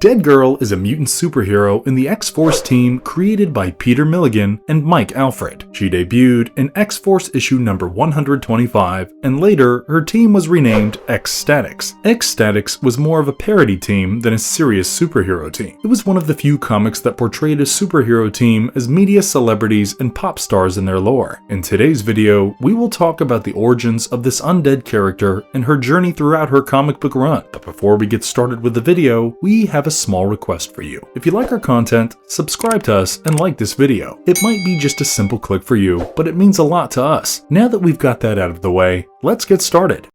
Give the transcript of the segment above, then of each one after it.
Dead Girl is a mutant superhero in the X-Force team created by Peter Milligan and Mike Alfred. She debuted in X-Force issue number 125, and later her team was renamed X-Statix. X-Statix was more of a parody team than a serious superhero team. It was one of the few comics that portrayed a superhero team as media celebrities and pop stars in their lore. In today's video, we will talk about the origins of this undead character and her journey throughout her comic book run. But before we get started with the video, we have a small request for you. If you like our content, subscribe to us and like this video. It might be just a simple click for you, but it means a lot to us. Now that we've got that out of the way, let's get started.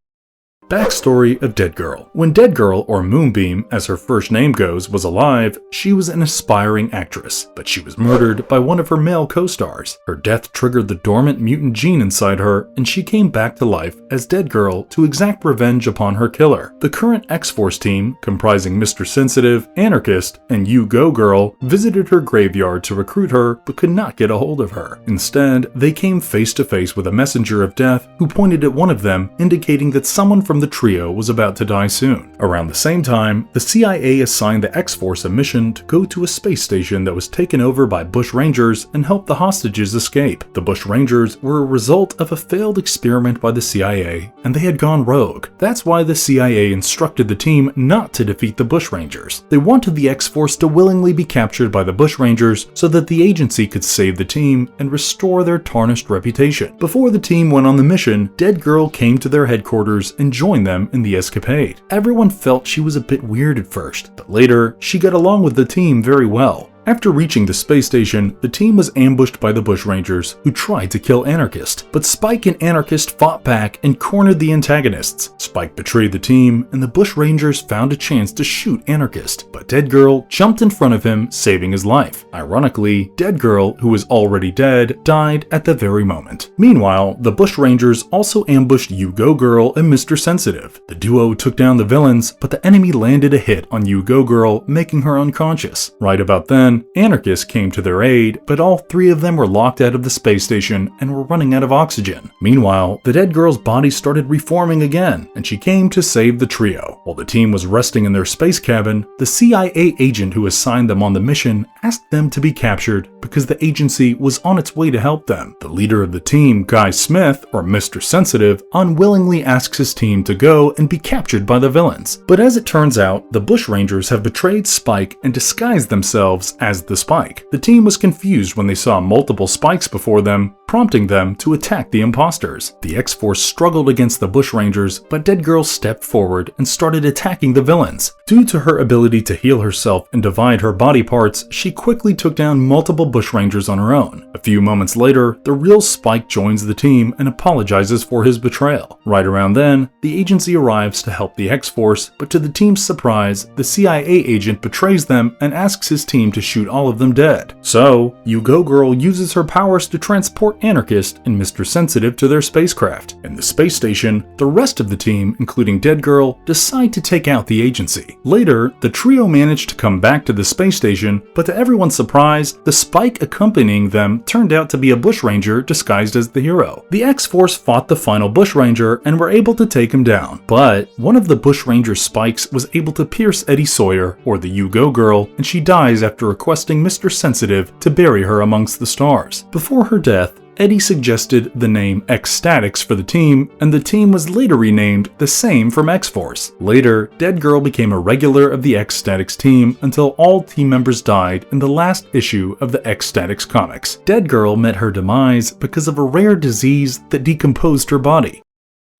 Backstory of Dead Girl. When Dead Girl, or Moonbeam as her first name goes, was alive, she was an aspiring actress, but she was murdered by one of her male co-stars. Her death triggered the dormant mutant gene inside her, and she came back to life as Dead Girl to exact revenge upon her killer. The current X-Force team, comprising Mr. Sensitive, Anarchist, and You Go Girl, visited her graveyard to recruit her but could not get a hold of her. Instead, they came face to face with a messenger of death who pointed at one of them, indicating that someone from the trio was about to die soon. Around the same time, the CIA assigned the X-Force a mission to go to a space station that was taken over by Bush Rangers and help the hostages escape. The Bush Rangers were a result of a failed experiment by the CIA, and they had gone rogue. That's why the CIA instructed the team not to defeat the Bush Rangers. They wanted the X-Force to willingly be captured by the Bush Rangers so that the agency could save the team and restore their tarnished reputation. Before the team went on the mission, Dead Girl came to their headquarters and joined them in the escapade. Everyone felt she was a bit weird at first, but later she got along with the team very well. After reaching the space station, the team was ambushed by the Bush Rangers, who tried to kill Anarchist, but Spike and Anarchist fought back and cornered the antagonists. Spike betrayed the team, and the Bush Rangers found a chance to shoot Anarchist, but Dead Girl jumped in front of him, saving his life. Ironically, Dead Girl, who was already dead, died at the very moment. Meanwhile, the Bush Rangers also ambushed You Go Girl and Mr. Sensitive. The duo took down the villains, but the enemy landed a hit on You Go Girl, making her unconscious. Right about then, Anarchists came to their aid, but all three of them were locked out of the space station and were running out of oxygen. Meanwhile, the Dead Girl's body started reforming again, and she came to save the trio. While the team was resting in their space cabin, the CIA agent who assigned them on the mission asked them to be captured because the agency was on its way to help them. The leader of the team, Guy Smith, or Mr. Sensitive, unwillingly asks his team to go and be captured by the villains. But as it turns out, the Bush Rangers have betrayed Spike and disguised themselves as the Spike. The team was confused when they saw multiple Spikes before them, prompting them to attack the imposters. The X-Force struggled against the Bush Rangers, but Dead Girl stepped forward and started attacking the villains. Due to her ability to heal herself and divide her body parts, she quickly took down multiple Bush Rangers on her own. A few moments later, the real Spike joins the team and apologizes for his betrayal. Right around then, the agency arrives to help the X-Force, but to the team's surprise, the CIA agent betrays them and asks his team to shoot all of them dead. So, You Go Girl uses her powers to transport Anarchist and Mr. Sensitive to their spacecraft. In the space station, the rest of the team, including Dead Girl, decide to take out the agency. Later, the trio managed to come back to the space station, but to everyone's surprise, the Spike accompanying them turned out to be a Bush Ranger disguised as the hero. The X-Force fought the final Bush Ranger and were able to take him down, but one of the Bush Ranger Spikes was able to pierce Eddie Sawyer, or the You Go Girl, and she dies after requesting Mr. Sensitive to bury her amongst the stars. Before her death, Eddie suggested the name X-Statix for the team, and the team was later renamed the same from X-Force. Later, Dead Girl became a regular of the X-Statix team until all team members died in the last issue of the X-Statix comics. Dead Girl met her demise because of a rare disease that decomposed her body.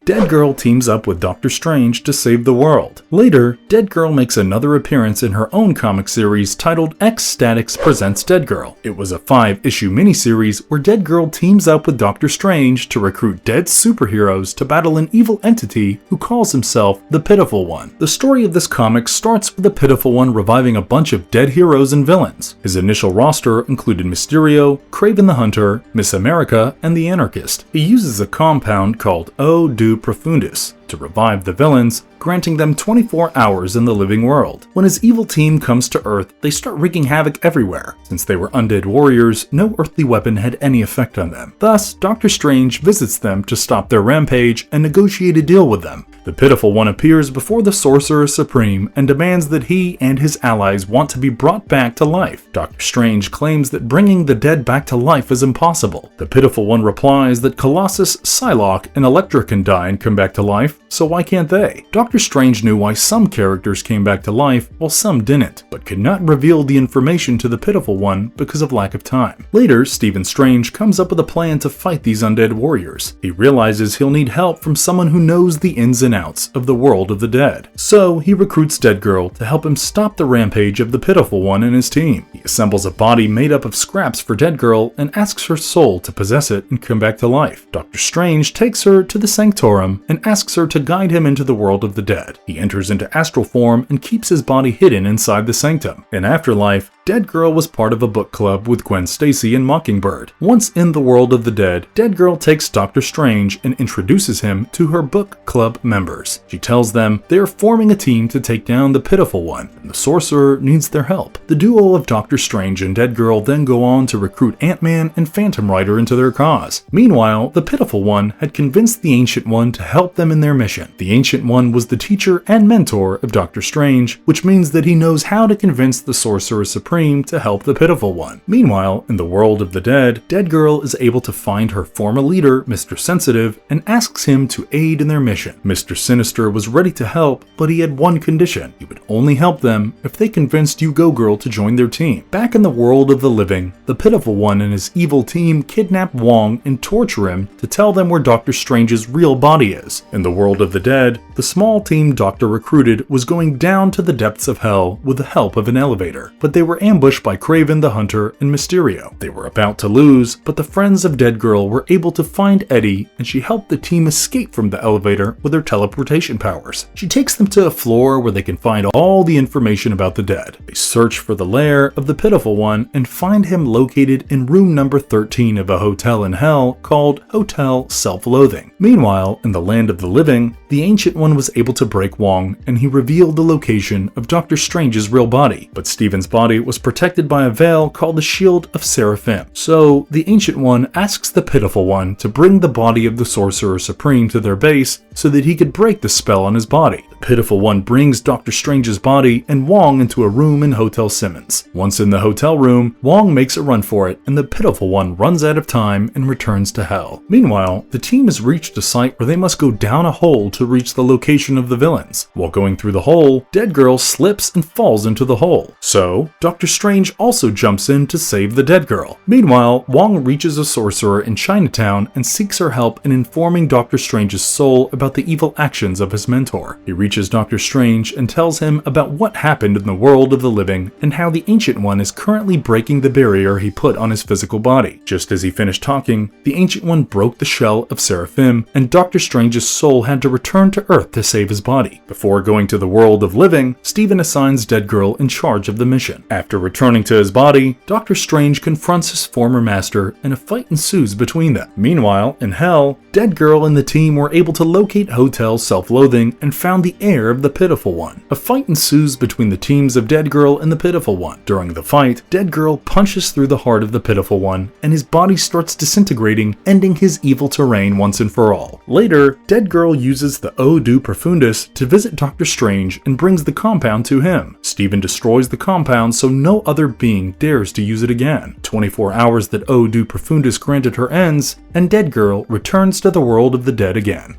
Dead Girl teams up with Doctor Strange to save the world. Later, Dead Girl makes another appearance in her own comic series titled X-Statix Presents Dead Girl. It was a 5-issue miniseries where Dead Girl teams up with Doctor Strange to recruit dead superheroes to battle an evil entity who calls himself the Pitiful One. The story of this comic starts with the Pitiful One reviving a bunch of dead heroes and villains. His initial roster included Mysterio, Kraven the Hunter, Miss America, and the Anarchist. He uses a compound called O. Profundus to revive the villains, granting them 24 hours in the living world. When his evil team comes to Earth, they start wreaking havoc everywhere. Since they were undead warriors, no earthly weapon had any effect on them. Thus, Doctor Strange visits them to stop their rampage and negotiate a deal with them. The Pitiful One appears before the Sorcerer Supreme and demands that he and his allies want to be brought back to life. Doctor Strange claims that bringing the dead back to life is impossible. The Pitiful One replies that Colossus, Psylocke, and Elektra can die and come back to life, so why can't they? Doctor Strange knew why some characters came back to life while some didn't, but could not reveal the information to the Pitiful One because of lack of time. Later, Stephen Strange comes up with a plan to fight these undead warriors. He realizes he'll need help from someone who knows the ins and outs of the world of the dead. So he recruits Dead Girl to help him stop the rampage of the Pitiful One and his team. He assembles a body made up of scraps for Dead Girl and asks her soul to possess it and come back to life. Doctor Strange takes her to the Sanctorum and asks her to guide him into the world of the dead. He enters into astral form and keeps his body hidden inside the sanctum. In Afterlife, Dead Girl was part of a book club with Gwen Stacy and Mockingbird. Once in the world of the dead, Dead Girl takes Doctor Strange and introduces him to her book club members. She tells them they are forming a team to take down the Pitiful One, and the Sorcerer needs their help. The duo of Doctor Strange and Dead Girl then go on to recruit Ant-Man and Phantom Rider into their cause. Meanwhile, the Pitiful One had convinced the Ancient One to help them in their mission. The Ancient One was the teacher and mentor of Doctor Strange, which means that he knows how to convince the Sorcerer Supreme to help the Pitiful One. Meanwhile, in the world of the dead, Dead Girl is able to find her former leader, Mr. Sensitive, and asks him to aid in their mission. Mr. Sinister was ready to help, but he had one condition. He would only help them if they convinced You-Go Girl to join their team. Back in the world of the living, the Pitiful One and his evil team kidnap Wong and torture him to tell them where Doctor Strange's real body is. In the world of the dead, the small team Doctor recruited was going down to the depths of hell with the help of an elevator, but they were ambushed by Kraven the Hunter and Mysterio. They were about to lose, but the friends of Dead Girl were able to find Eddie, and she helped the team escape from the elevator with her teleportation powers. She takes them to a floor where they can find all the information about the dead. They search for the lair of the Pitiful One and find him located in room number 13 of a hotel in hell called Hotel Self-Loathing. Meanwhile, in the land of the living, the Ancient One was able to break Wong, and he revealed the location of Doctor Strange's real body, but Stephen's body was protected by a veil called the Shield of Seraphim. So, the Ancient One asks the Pitiful One to bring the body of the Sorcerer Supreme to their base so that he could break the spell on his body. The Pitiful One brings Doctor Strange's body and Wong into a room in Hotel Simmons. Once in the hotel room, Wong makes a run for it, and the Pitiful One runs out of time and returns to hell. Meanwhile, the team has reached a site where they must go down a hole to reach the location of the villains. While going through the hole, Dead Girl slips and falls into the hole. So, Doctor Strange also jumps in to save the Dead Girl. Meanwhile, Wong reaches a sorcerer in Chinatown and seeks her help in informing Doctor Strange's soul about the evil actions of his mentor. He reaches Doctor Strange and tells him about what happened in the world of the living and how the Ancient One is currently breaking the barrier he put on his physical body. Just as he finished talking, the Ancient One broke the shell of Seraphim, and Doctor Strange's soul had to return to Earth to save his body. Before going to the world of living, Stephen assigns Dead Girl in charge of the mission. After returning to his body, Doctor Strange confronts his former master and a fight ensues between them. Meanwhile, in hell, Dead Girl and the team were able to locate Hotel Self-Loathing and found the heir of the Pitiful One. A fight ensues between the teams of Dead Girl and the Pitiful One. During the fight, Dead Girl punches through the heart of the Pitiful One and his body starts disintegrating, ending his evil terrain once and for all. Later, Dead Girl uses the Odu Profundus to visit Doctor Strange and brings the compound to him. Stephen destroys the compound so no other being dares to use it again. 24 hours that Odu Profundus granted her ends, and Dead Girl returns to the world of the dead again.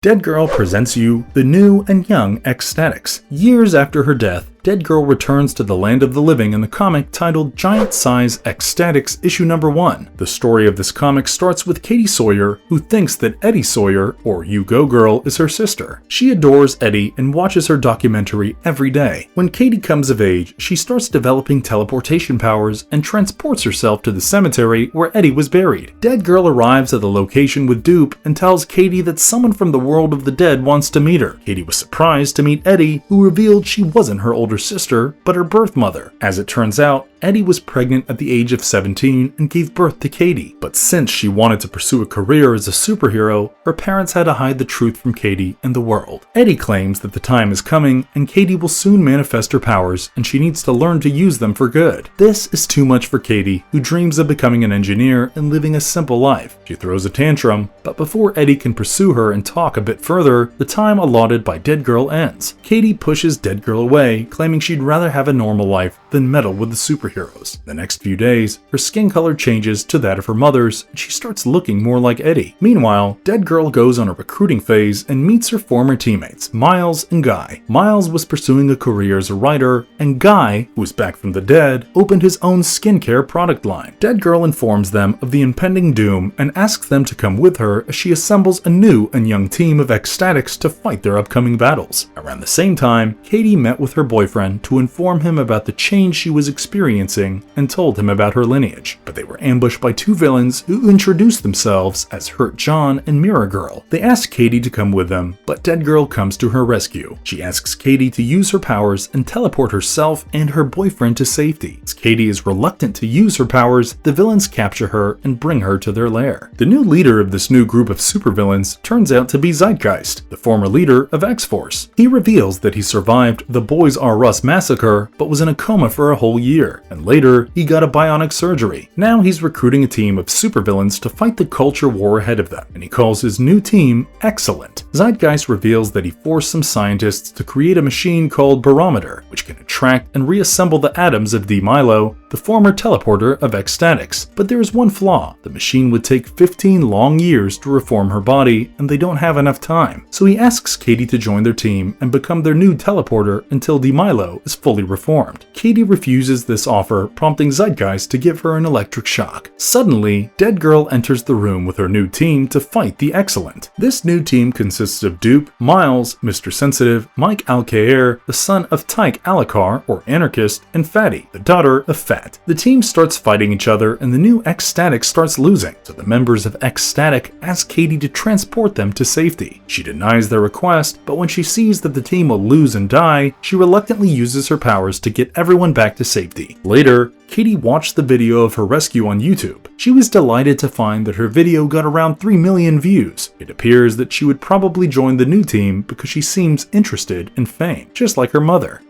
Dead Girl presents you the new and young Ecstatics. Years after her death, Dead Girl returns to the land of the living in the comic titled Giant Size Ecstatics issue number 1. The story of this comic starts with Katie Sawyer, who thinks that Eddie Sawyer, or You-Go Girl, is her sister. She adores Eddie and watches her documentary every day. When Katie comes of age, she starts developing teleportation powers and transports herself to the cemetery where Eddie was buried. Dead Girl arrives at the location with Dupe and tells Katie that someone from the world of the dead wants to meet her. Katie was surprised to meet Eddie, who revealed she wasn't her older older sister, but her birth mother. As it turns out, Eddie was pregnant at the age of 17 and gave birth to Katie, but since she wanted to pursue a career as a superhero, her parents had to hide the truth from Katie and the world. Eddie claims that the time is coming and Katie will soon manifest her powers and she needs to learn to use them for good. This is too much for Katie, who dreams of becoming an engineer and living a simple life. She throws a tantrum, but before Eddie can pursue her and talk a bit further, the time allotted by Dead Girl ends. Katie pushes Dead Girl away, claiming she'd rather have a normal life than meddle with the superheroes. The next few days, her skin color changes to that of her mother's, and she starts looking more like Eddie. Meanwhile, Dead Girl goes on a recruiting phase and meets her former teammates, Miles and Guy. Miles was pursuing a career as a writer, and Guy, who was back from the dead, opened his own skincare product line. Dead Girl informs them of the impending doom and asks them to come with her as she assembles a new and young team of ecstatics to fight their upcoming battles. Around the same time, Katie met with her boyfriend to inform him about the change she was experiencing and told him about her lineage, but they were ambushed by two villains who introduced themselves as Hurt John and Mirror Girl. They ask Katie to come with them, but Dead Girl comes to her rescue. She asks Katie to use her powers and teleport herself and her boyfriend to safety. As Katie is reluctant to use her powers, the villains capture her and bring her to their lair. The new leader of this new group of supervillains turns out to be Zeitgeist, the former leader of X-Force. He reveals that he survived the Boys R Us massacre, but was in a coma for a whole year, and later he got a bionic surgery. Now he's recruiting a team of supervillains to fight the culture war ahead of them, and he calls his new team Excellent. Zeitgeist reveals that he forced some scientists to create a machine called Barometer, which can attract and reassemble the atoms of D-Milo, the former teleporter of Ecstatics. But there is one flaw: the machine would take 15 long years to reform her body, and they don't have enough time. So he asks Katie to join their team and become their new teleporter until D-Milo is fully reformed. Katie refuses this offer, prompting Zeitgeist to give her an electric shock. Suddenly, Dead Girl enters the room with her new team to fight the Excellent. This new team consists of Dupe, Miles, Mr. Sensitive, Mike Alcaer, the son of Tyke Alakar, or Anarchist, and Fatty, the daughter of Fat. The team starts fighting each other and the new Ecstatic starts losing, so the members of Ecstatic ask Katie to transport them to safety. She denies their request, but when she sees that the team will lose and die, she reluctantly uses her powers to get everyone back to safety. Later, Katie watched the video of her rescue on YouTube. She was delighted to find that her video got around 3 million views. It appears that she would probably join the new team because she seems interested in fame, just like her mother.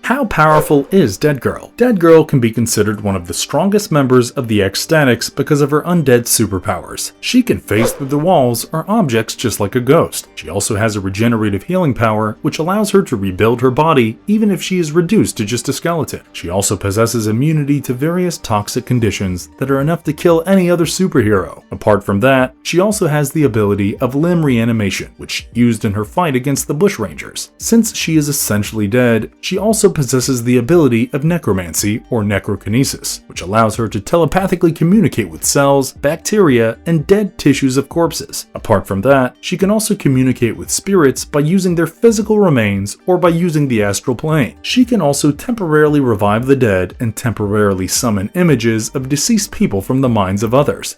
How powerful is Dead Girl? Dead Girl can be considered one of the strongest members of the Ecstatics because of her undead superpowers. She can phase through the walls or objects just like a ghost. She also has a regenerative healing power, which allows her to rebuild her body even if she is reduced to just a skeleton. She also possesses immunity to various toxic conditions that are enough to kill any other superhero. Apart from that, she also has the ability of limb reanimation, which she used in her fight against the Bushrangers. Since she is essentially dead, she also possesses the ability of necromancy or necrokinesis, which allows her to telepathically communicate with cells, bacteria, and dead tissues of corpses. Apart from that, she can also communicate with spirits by using their physical remains or by using the astral plane. She can also temporarily revive the dead and temporarily summon images of deceased people from the minds of others.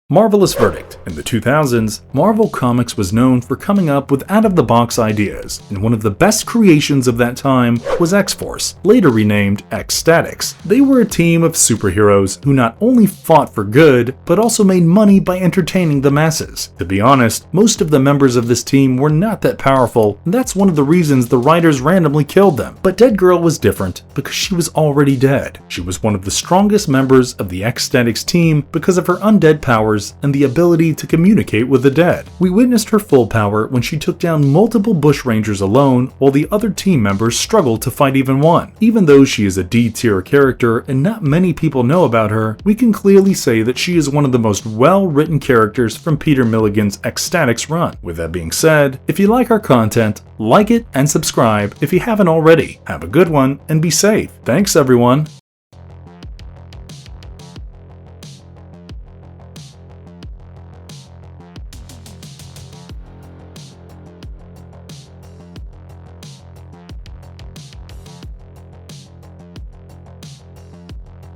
Marvelous verdict. In the 2000s, Marvel Comics was known for coming up with out-of-the-box ideas, and one of the best creations of that time was X-Force, later renamed Ecstatics. They were a team of superheroes who not only fought for good, but also made money by entertaining the masses. To be honest, most of the members of this team were not that powerful, and that's one of the reasons the writers randomly killed them. But Dead Girl was different because she was already dead. She was one of the strongest members of the Ecstatics team because of her undead powers and the ability to communicate with the dead. We witnessed her full power when she took down multiple Bushrangers alone, while the other team members struggled to fight even one. Even though she is a D-tier character and not many people know about her, we can clearly say that she is one of the most well-written characters from Peter Milligan's Ecstatics run. With that being said, if you like our content, like it and subscribe if you haven't already. Have a good one and be safe. Thanks everyone.